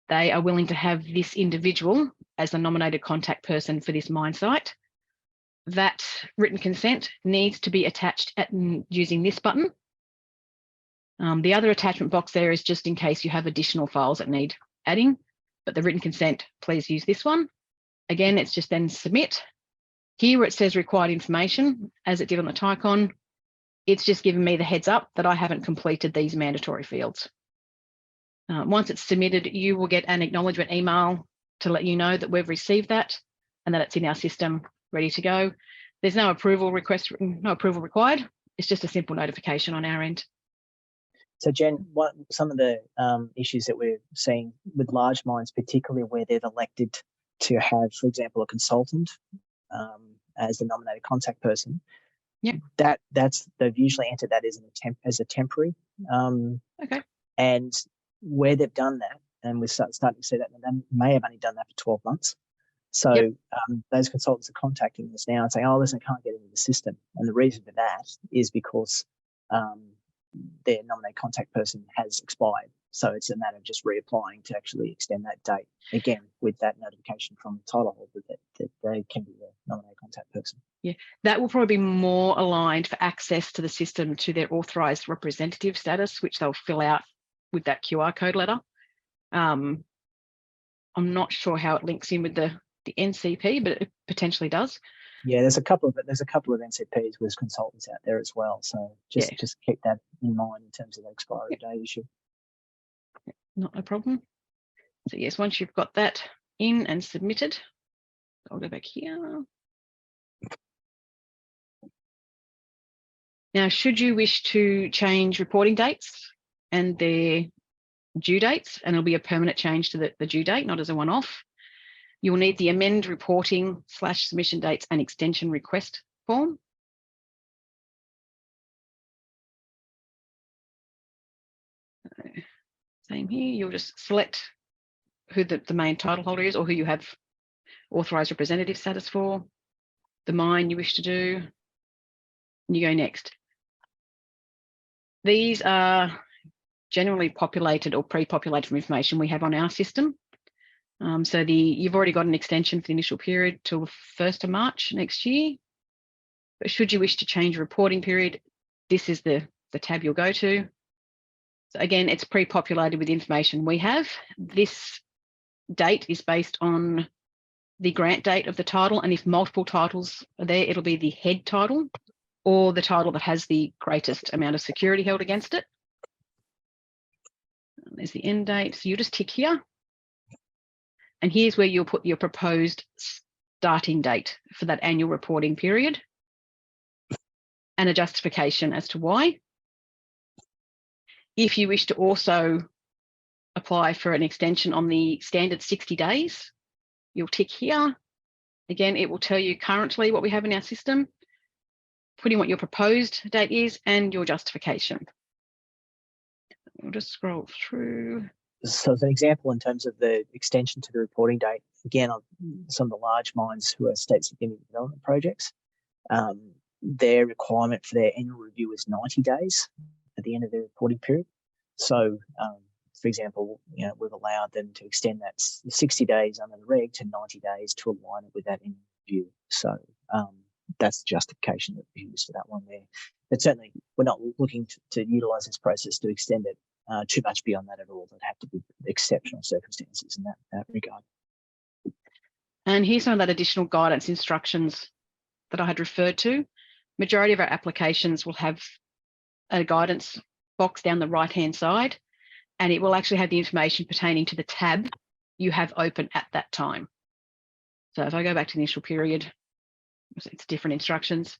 B: they are willing to have this individual as a nominated contact person for this mine site. That written consent needs to be attached using this button. The other attachment box there is just in case you have additional files that need adding, but the written consent, please use this one. Again, it's just then submit. Here where it says required information, as it did on the TICON, it's just giving me the heads up that I haven't completed these mandatory fields. Once it's submitted, you will get an acknowledgement email to let you know that we've received that and that it's in our system ready to go. There's no approval request, no approval required. It's just a simple notification on our end.
A: So Jen, some of the issues that we're seeing with large mines, particularly where they've elected to have, for example, a consultant as the nominated contact person, they've usually entered that as a temporary.
B: Okay.
A: And where they've done that, and we're starting to see that, they may have only done that for 12 months. So those consultants are contacting us now and saying, oh, listen, I can't get into the system. And the reason for that is because their nominated contact person has expired. So it's a matter of just reapplying to actually extend that date, again, with that notification from the title holder that they can be the nominated contact person.
B: Yeah, that will probably be more aligned for access to the system to their authorised representative status, which they'll fill out with that QR code letter. I'm not sure how it links in with the NCP, but it potentially does.
A: Yeah, there's a couple of NCPs with consultants out there as well. So just keep that in mind in terms of the expiry date issue.
B: Not a problem. So yes, once you've got that in and submitted, I'll go back here. Now, should you wish to change reporting dates and their due dates, and it'll be a permanent change to the due date, not as a one-off, you will need the amend reporting / submission dates and extension request form. Same here, you'll just select who the main title holder is or who you have authorised representative status for, the mine you wish to do, and you go next. These are generally populated or pre-populated from information we have on our system. So you've already got an extension for the initial period till the 1st of March next year. But should you wish to change a reporting period, this is the tab you'll go to. So again, it's pre-populated with the information we have. This date is based on the grant date of the title, and if multiple titles are there, it'll be the head title or the title that has the greatest amount of security held against it. There's the end date, so you just tick here. And here's where you'll put your proposed starting date for that annual reporting period and a justification as to why. If you wish to also apply for an extension on the standard 60 days, you'll tick here. Again, it will tell you currently what we have in our system, putting what your proposed date is and your justification. We'll just scroll through.
A: So as an example, in terms of the extension to the reporting date, again, on some of the large mines who are state significant development projects, their requirement for their annual review is 90 days at the end of their reporting period. So, for example, we've allowed them to extend that 60 days under the reg to 90 days to align it with that annual review. So that's the justification that we use for that one there. But certainly, we're not looking to utilise this process to extend it too much beyond that at all. There'd have to be exceptional circumstances in that regard.
B: And here's some of that additional guidance instructions that I had referred to. Majority of our applications will have a guidance box down the right-hand side, and it will actually have the information pertaining to the tab you have open at that time. So if I go back to the initial period, it's different instructions.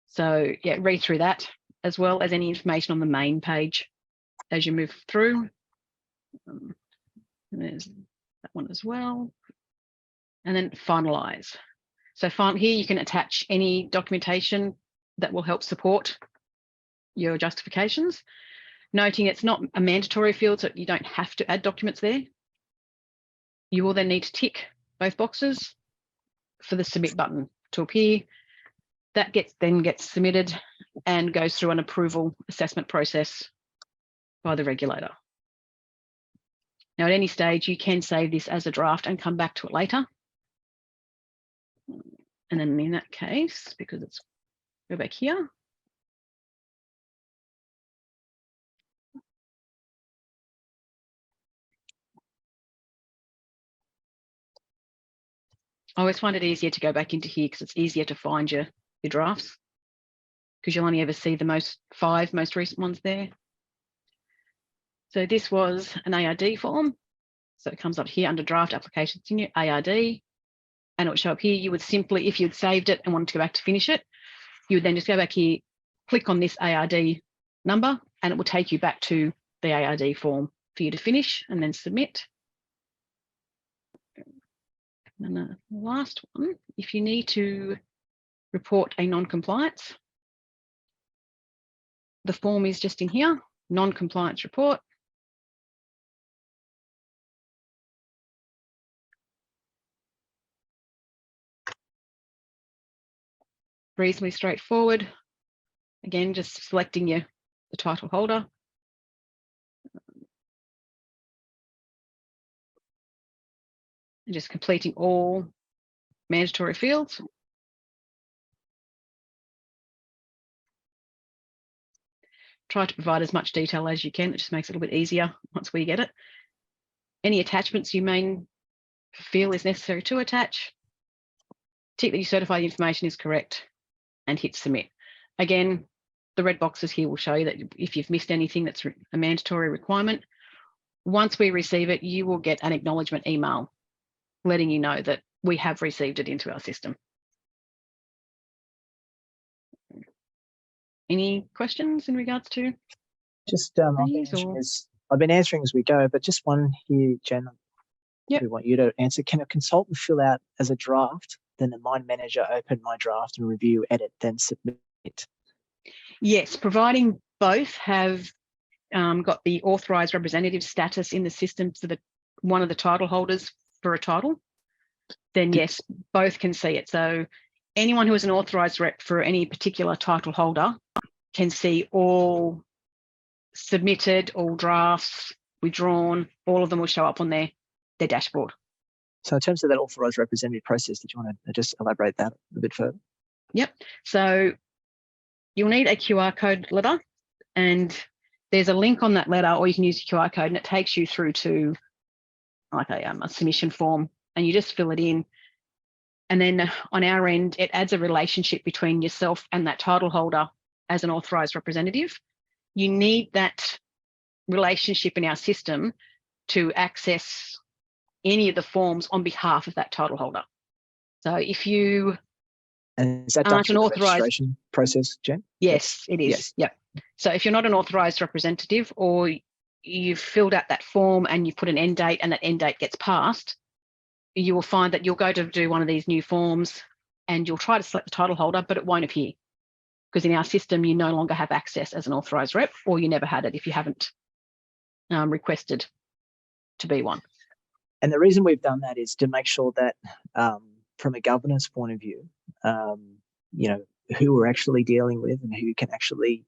B: So yeah, read through that as well as any information on the main page as you move through. And there's that one as well. And then finalize. So here you can attach any documentation that will help support your justifications. Noting it's not a mandatory field, so you don't have to add documents there. You will then need to tick both boxes for the submit button to appear. That then gets submitted and goes through an approval assessment process by the regulator. Now, at any stage, you can save this as a draft and come back to it later. And then in that case, because it's go back here. I always find it easier to go back into here because it's easier to find your drafts, because you'll only ever see the 5 most recent ones there. So this was an ARD form. So it comes up here under draft application senior ARD, and it would show up here. You would simply, if you'd saved it and wanted to go back to finish it, you would then just go back here, click on this ARD number, and it will take you back to the ARD form for you to finish and then submit. And the last one, if you need to report a non-compliance, the form is just in here, non-compliance report. Reasonably straightforward. Again, just selecting the title holder. And just completing all mandatory fields. Try to provide as much detail as you can. It just makes it a little bit easier once we get it. Any attachments you may feel is necessary to attach. Tick that you certify the information is correct and hit submit. Again, the red boxes here will show you that if you've missed anything that's a mandatory requirement, once we receive it, you will get an acknowledgement email letting you know that we have received it into our system. Any questions in regards to
A: Just I've been answering as we go, but just one here, Jen.
B: Yep.
A: We want you to answer. Can a consultant fill out as a draft, then the mine manager open my draft and review, edit, then submit?
B: Yes, providing both have got the authorised representative status in the system for one of the title holders for a title, then yes, both can see it. So anyone who is an authorised rep for any particular title holder can see all submitted, all drafts, withdrawn, all of them will show up on their dashboard.
A: So in terms of that authorised representative process, did you want to just elaborate that a bit further?
B: Yep. So you'll need a QR code letter, and there's a link on that letter, or you can use the QR code and it takes you through to like a submission form, and you just fill it in. And then on our end, it adds a relationship between yourself and that title holder as an authorised representative. You need that relationship in our system to access any of the forms on behalf of that title holder. So if you
A: is that done through the registration process, Jen?
B: Yes, it is. Yes. Yep. So if you're not an authorised representative, or you've filled out that form and you put an end date and that end date gets passed, you will find that you'll go to do one of these new forms and you'll try to select the title holder, but it won't appear, because in our system, you no longer have access as an authorised rep, or you never had it if you haven't requested to be one.
A: And the reason we've done that is to make sure that from a governance point of view, you know, who we're actually dealing with and who can actually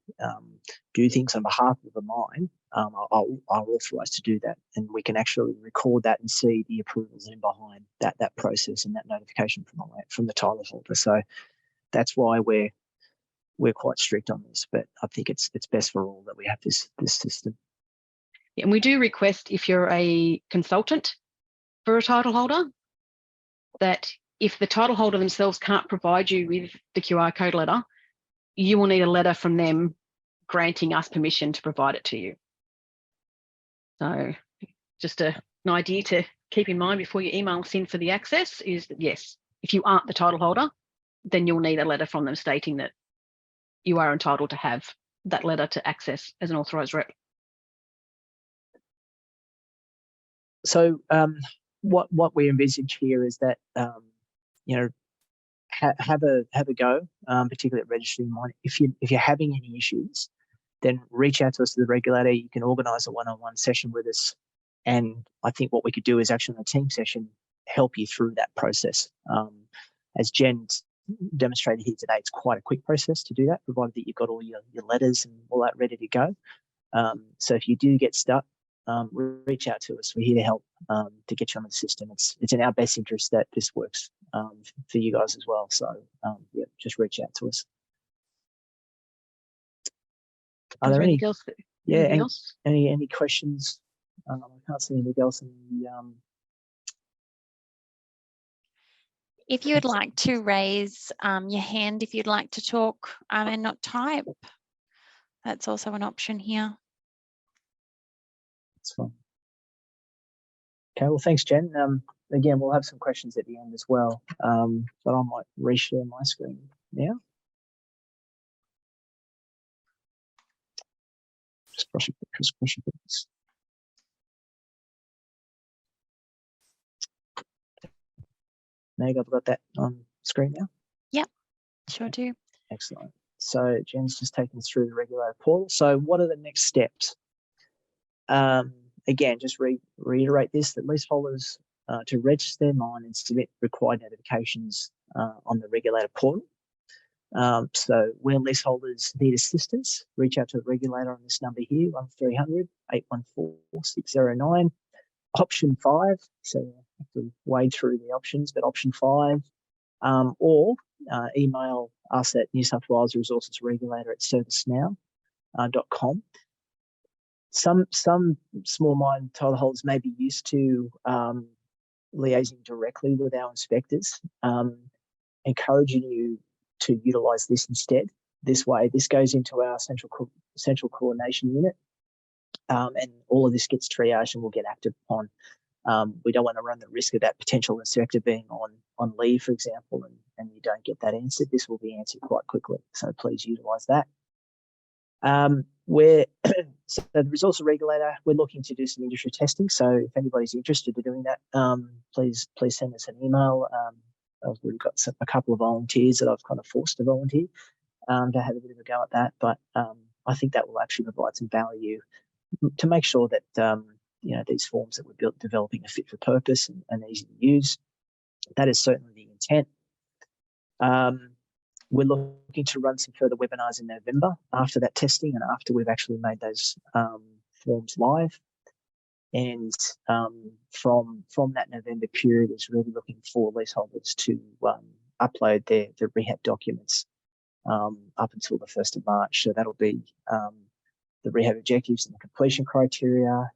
A: do things on behalf of the mine are authorised to do that, and we can actually record that and see the approvals in behind that process and that notification from the title holder. So that's why we're quite strict on this, but I think it's best for all that we have this system.
B: Yeah, and we do request, if you're a consultant for a title holder, that if the title holder themselves can't provide you with the QR code letter, you will need a letter from them granting us permission to provide it to you. So just an idea to keep in mind before you email us in for the access is that, yes, if you aren't the title holder, then you'll need a letter from them stating that you are entitled to have that letter to access as an authorised rep.
A: So what we envisage here is that you know, have a go, particularly at registering mine. If you're having any issues, then reach out to us, to the regulator. You can organise a one-on-one session with us, and I think what we could do is actually, in a team session, help you through that process. As Jen demonstrated here today, it's quite a quick process to do that, provided that you've got all your letters and all that ready to go. So if you do get stuck, reach out to us. We're here to help to get you on the system. It's in our best interest that this works for you guys as well. So yeah, just reach out to us. Are there any else? Yeah, any questions? I can't see anything else in the.
C: If you would like to raise your hand, if you'd like to talk and not type, that's also an option here.
A: That's fine. Okay, well, thanks, Jen. Again, we'll have some questions at the end as well, but I might reshare my screen now. Just brush it. Meg, I've got that on screen now.
C: Yep, sure do.
A: Excellent. So Jen's just taking us through the regulator portal. So what are the next steps? Again, just reiterate this, that leaseholders to register their mine and submit required notifications on the regulator portal. So where leaseholders need assistance, reach out to the regulator on this number here, 1300 814 609. Option 5, so you have to wade through the options, but option 5, or email us at New South Wales Resources Regulator at servicenow.com. Some small mine title holders may be used to liaising directly with our inspectors, encouraging you to utilise this instead. This way, this goes into our central coordination unit, and all of this gets triaged and will get acted upon. We don't want to run the risk of that potential inspector being on leave, for example, and you don't get that answered. This will be answered quite quickly, so please utilise that. We're so the Resources Regulator, we're looking to do some industry testing. So if anybody's interested in doing that, please send us an email. We've got a couple of volunteers that I've kind of forced to volunteer to have a bit of a go at that. But I think that will actually provide some value to make sure that these forms that we're developing are fit for purpose and easy to use. That is certainly the intent. We're looking to run some further webinars in November after that testing and after we've actually made those forms live. And from that November period is really looking for leaseholders to upload their rehab documents up until the 1st of March. So that'll be the rehab objectives and the completion criteria,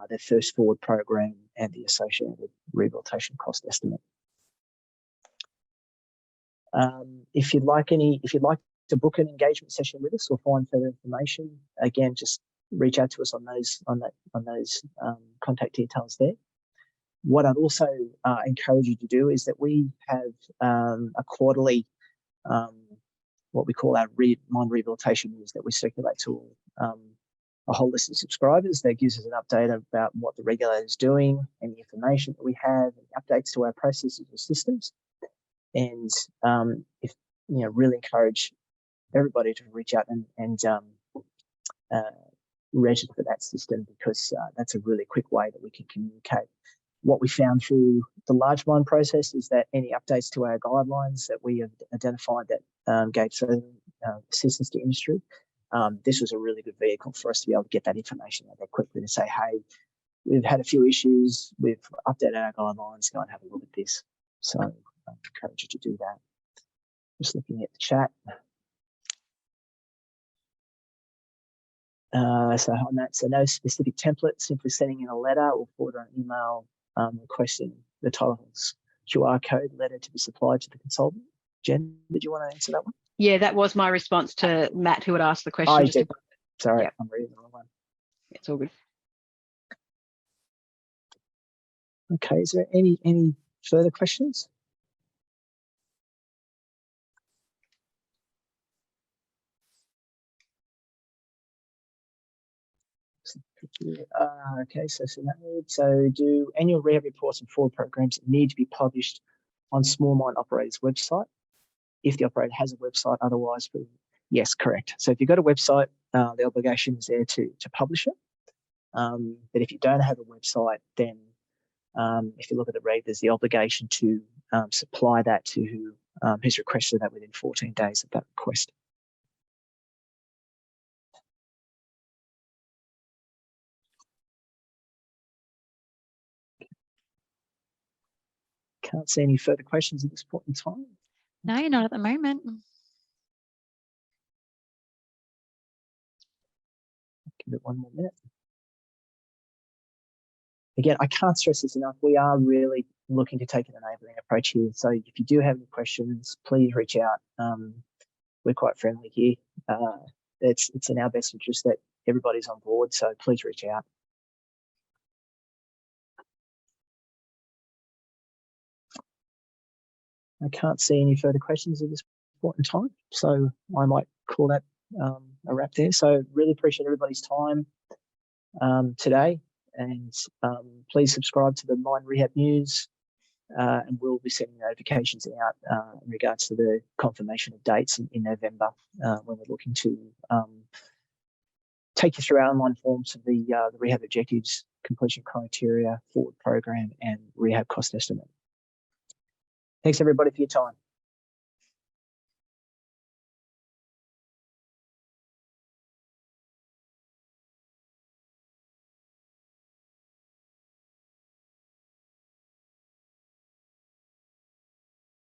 A: their first forward program, and the associated rehabilitation cost estimate. If you'd like to book an engagement session with us or find further information, again, just reach out to us on those contact details there. What I'd also encourage you to do is that we have a quarterly, what we call our mine rehabilitation news that we circulate to a whole list of subscribers. That gives us an update about what the regulator is doing, any information that we have, any updates to our processes or systems. And really encourage everybody to reach out and register for that system, because that's a really quick way that we can communicate. What we found through the large mine process is that any updates to our guidelines that we have identified that gave further assistance to industry, this was a really good vehicle for us to be able to get that information out there quickly to say, hey, we've had a few issues, we've updated our guidelines, go and have a look at this. So I encourage you to do that. Just looking at the chat. So on that, so no specific template, simply sending in a letter or forward an email requesting the title's QR code letter to be supplied to the consultant. Jen, did you want to answer that one?
B: Yeah, that was my response to Matt, who had asked the question.
A: Oh, did. Sorry, yep. I'm reading the wrong one.
B: It's all good.
A: Okay, is there any further questions? Okay, so do annual rehab reports and forward programs need to be published on small mine operators' website if the operator has a website? Otherwise, yes, correct. So if you've got a website, the obligation is there to publish it. But if you don't have a website, then if you look at the reg, there's the obligation to supply that to who's requested that within 14 days of that request. Can't see any further questions at this point in time.
C: No, not at the moment.
A: Give it one more minute. Again, I can't stress this enough. We are really looking to take an enabling approach here. So if you do have any questions, please reach out. We're quite friendly here. It's in our best interest that everybody's on board. So please reach out. I can't see any further questions at this point in time. So I might call that a wrap there. So really appreciate everybody's time today. And please subscribe to the Mine Rehab News, and we'll be sending notifications out in regards to the confirmation of dates in November when we're looking to take you through our online forms of the rehab objectives, completion criteria, forward program, and rehab cost estimate. Thanks everybody for your time.